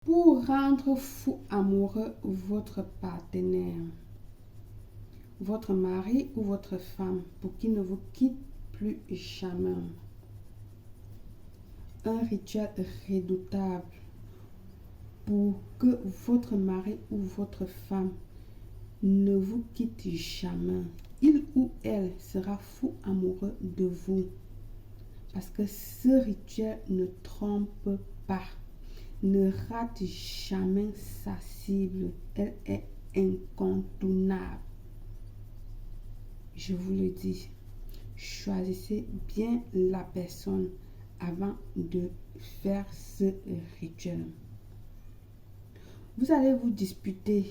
Pour rendre fou amoureux votre partenaire, votre mari ou votre femme, pour qu'il ne vous quitte plus jamais. Un rituel redoutable pour que votre mari ou votre femme ne vous quitte jamais. Il ou elle sera fou amoureux de vous. Parce que ce rituel ne trompe pas, ne rate jamais sa cible. Elle est incontournable. Je vous le dis, choisissez bien la personne avant de faire ce rituel. Vous allez vous disputer,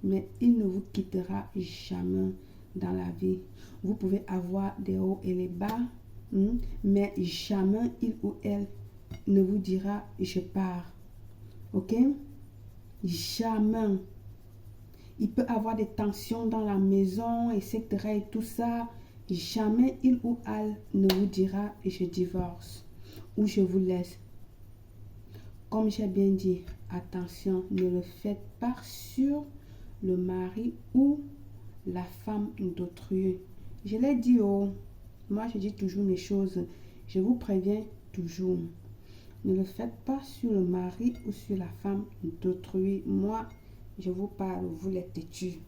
mais il ne vous quittera jamais dans la vie. Vous pouvez avoir des hauts et les bas, mais jamais il ou elle ne vous dira je pars. Ok? Jamais. Il peut avoir des tensions dans la maison, etc. et tout ça. Jamais il ou elle ne vous dira je divorce ou je vous laisse. Comme j'ai bien dit, attention, ne le faites pas sur le mari ou la femme d'autrui. Je l'ai dit, moi je dis toujours mes choses. Je vous préviens toujours. Ne le faites pas sur le mari ou sur la femme d'autrui. Moi, je vous parle, vous les têtus.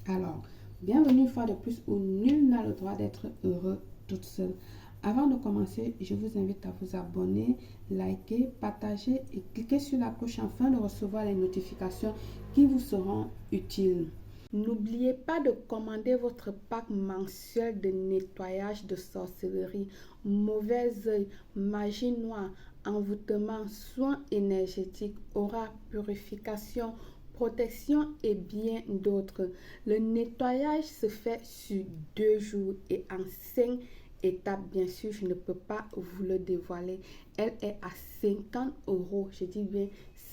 Alors, bienvenue une fois de plus où nul n'a le droit d'être heureux toute seule. Avant de commencer, je vous invite à vous abonner, liker, partager et cliquer sur la cloche afin de recevoir les notifications qui vous seront utiles. N'oubliez pas de commander votre pack mensuel de nettoyage de sorcellerie, mauvais œil, magie noire, envoûtement, soins énergétiques, aura, purification, protection et bien d'autres. Le nettoyage se fait sur 2 jours et en 5 étapes. Bien sûr, je ne peux pas vous le dévoiler. Elle est à 50 €. Je dis bien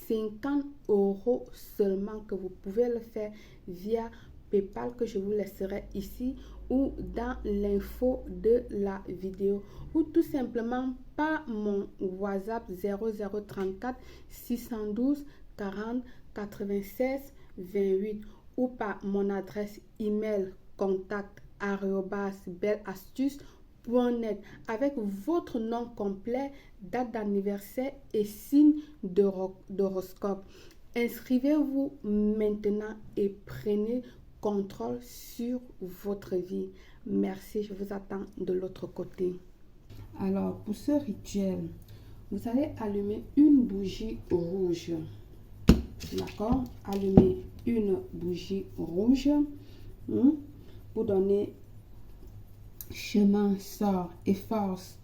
50 € seulement, que vous pouvez le faire via PayPal que je vous laisserai ici ou dans l'info de la vidéo, ou tout simplement par mon WhatsApp 0034 612 40 96 28 ou par mon adresse email contact@belleastuce.net avec votre nom complet, date d'anniversaire et signe d'horoscope. Inscrivez-vous maintenant et prenez contrôle sur votre vie. Merci, je vous attends de l'autre côté. Alors, pour ce rituel, vous allez allumer une bougie rouge. D'accord? Allumez une bougie rouge pour donner chemin, sort et force,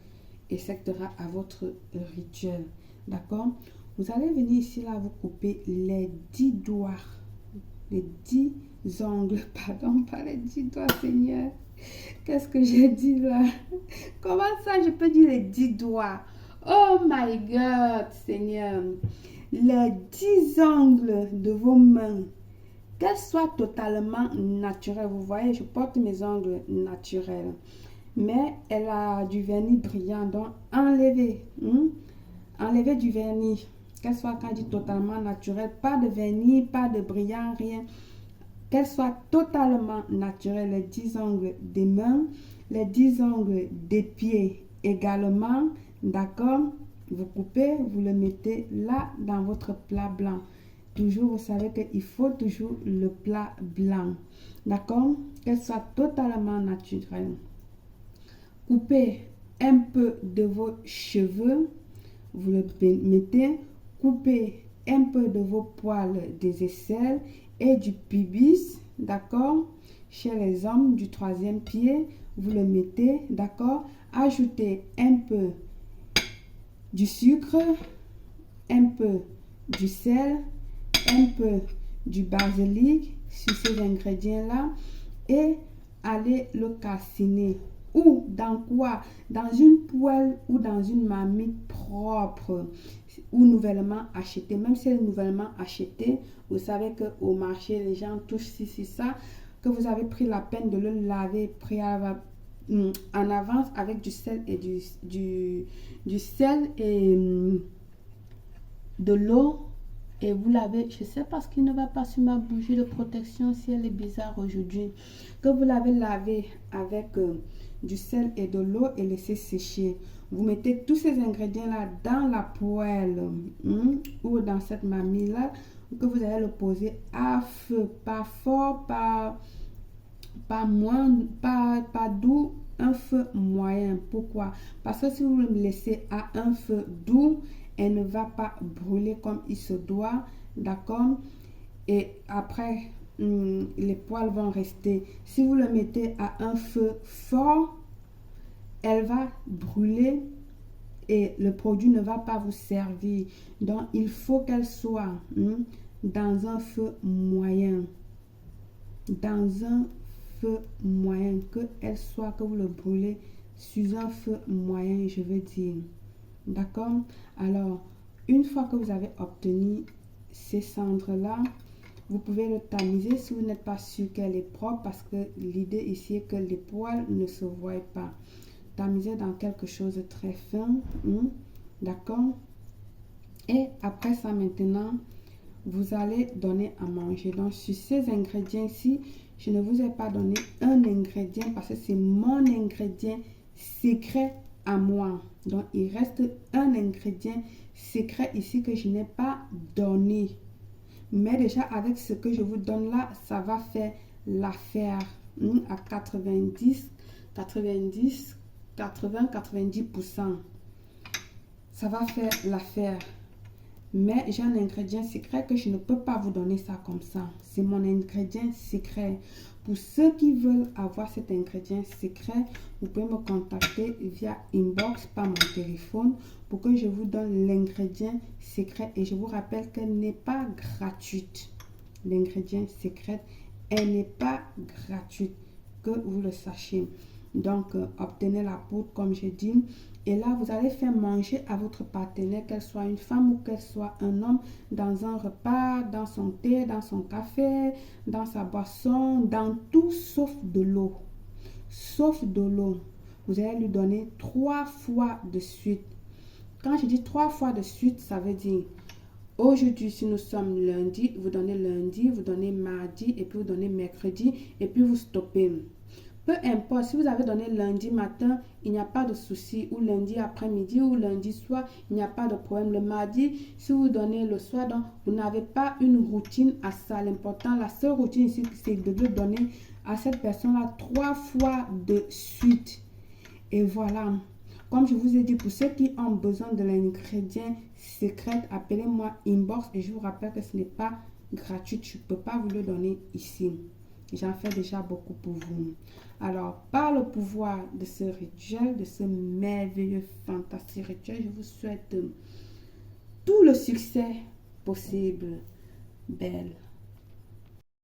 etc. à votre rituel. D'accord? Vous allez venir ici, là, vous couper les 10 doigts, les 10 ongles, pardon, pas les 10 doigts, Seigneur. Qu'est-ce que j'ai dit là? Comment ça, je peux dire les 10 doigts? Oh my God, Seigneur. Les 10 ongles de vos mains, qu'elles soient totalement naturelles. Vous voyez, je porte mes ongles naturels. Mais elle a du vernis brillant, donc enlevez. Enlevez du vernis. Qu'elle soit, quand je dis totalement naturelle, pas de vernis, pas de brillant, rien. Qu'elle soit totalement naturelle. Les 10 ongles des mains, les 10 ongles des pieds également. D'accord? Vous coupez, vous le mettez là dans votre plat blanc. Toujours, vous savez qu'il faut toujours le plat blanc. D'accord? Qu'elle soit totalement naturelle. Coupez un peu de vos cheveux. Vous le mettez. Coupez un peu de vos poils des aisselles et du pubis. D'accord? Chez les hommes du 3e pied, vous le mettez. D'accord? Ajoutez un peu du sucre, un peu du sel, un peu du basilic sur ces ingrédients-là et allez le calciner. Ou dans quoi? Dans une poêle ou dans une marmite propre ou nouvellement achetée. Même si elle est nouvellement achetée, vous savez qu'au marché, les gens touchent ci, ça, que vous avez pris la peine de le laver préalablement en avance avec du sel et du sel et de l'eau Et vous l'avez, je sais pas ce qui ne va pas sur ma bougie de protection si elle est bizarre aujourd'hui, que vous l'avez lavé avec du sel et de l'eau et laissé sécher. Vous mettez tous ces ingrédients-là dans la poêle ou dans cette mamie-là que vous allez le poser à feu, pas fort, pas moins, pas doux, un feu moyen. Pourquoi? Parce que si vous le laissez à un feu doux, elle ne va pas brûler comme il se doit, d'accord? Et après, les poils vont rester. Si vous le mettez à un feu fort, elle va brûler et le produit ne va pas vous servir. Donc, il faut qu'elle soit dans un feu moyen. Dans un feu moyen, que vous le brûlez sur un feu moyen, je veux dire. D'accord? Alors, une fois que vous avez obtenu ces cendres-là, vous pouvez le tamiser si vous n'êtes pas sûr qu'elle est propre, parce que l'idée ici est que les poils ne se voient pas. Tamiser dans quelque chose de très fin. D'accord? Et après ça, maintenant, vous allez donner à manger. Donc, sur ces ingrédients-ci, je ne vous ai pas donné un ingrédient parce que c'est mon ingrédient secret à moi. Donc, il reste un ingrédient secret ici que je n'ai pas donné. Mais déjà, avec ce que je vous donne là, ça va faire l'affaire à 90, 90%. Ça va faire l'affaire. Mais j'ai un ingrédient secret que je ne peux pas vous donner ça comme ça. C'est mon ingrédient secret. Pour ceux qui veulent avoir cet ingrédient secret, vous pouvez me contacter via inbox par mon téléphone pour que je vous donne l'ingrédient secret. Et je vous rappelle qu'elle n'est pas gratuite. L'ingrédient secret, elle n'est pas gratuite. Que vous le sachiez. Donc, obtenez la poudre comme je dis. Et là, vous allez faire manger à votre partenaire, qu'elle soit une femme ou qu'elle soit un homme, dans un repas, dans son thé, dans son café, dans sa boisson, dans tout sauf de l'eau. Sauf de l'eau. Vous allez lui donner 3 fois de suite. Quand je dis 3 fois de suite, ça veut dire aujourd'hui, si nous sommes lundi, vous donnez mardi, et puis vous donnez mercredi, et puis vous stoppez. Peu importe, si vous avez donné lundi matin, il n'y a pas de souci. Ou lundi après-midi, ou lundi soir, il n'y a pas de problème. Le mardi, si vous donnez le soir, donc vous n'avez pas une routine à ça. L'important, la seule routine ici, c'est de le donner à cette personne-là 3 fois de suite. Et voilà. Comme je vous ai dit, pour ceux qui ont besoin de l'ingrédient secret, appelez-moi inbox et je vous rappelle que ce n'est pas gratuit. Je ne peux pas vous le donner ici. J'en fais déjà beaucoup pour vous. Alors, par le pouvoir de ce rituel, de ce merveilleux, fantastique rituel, je vous souhaite tout le succès possible. Belle.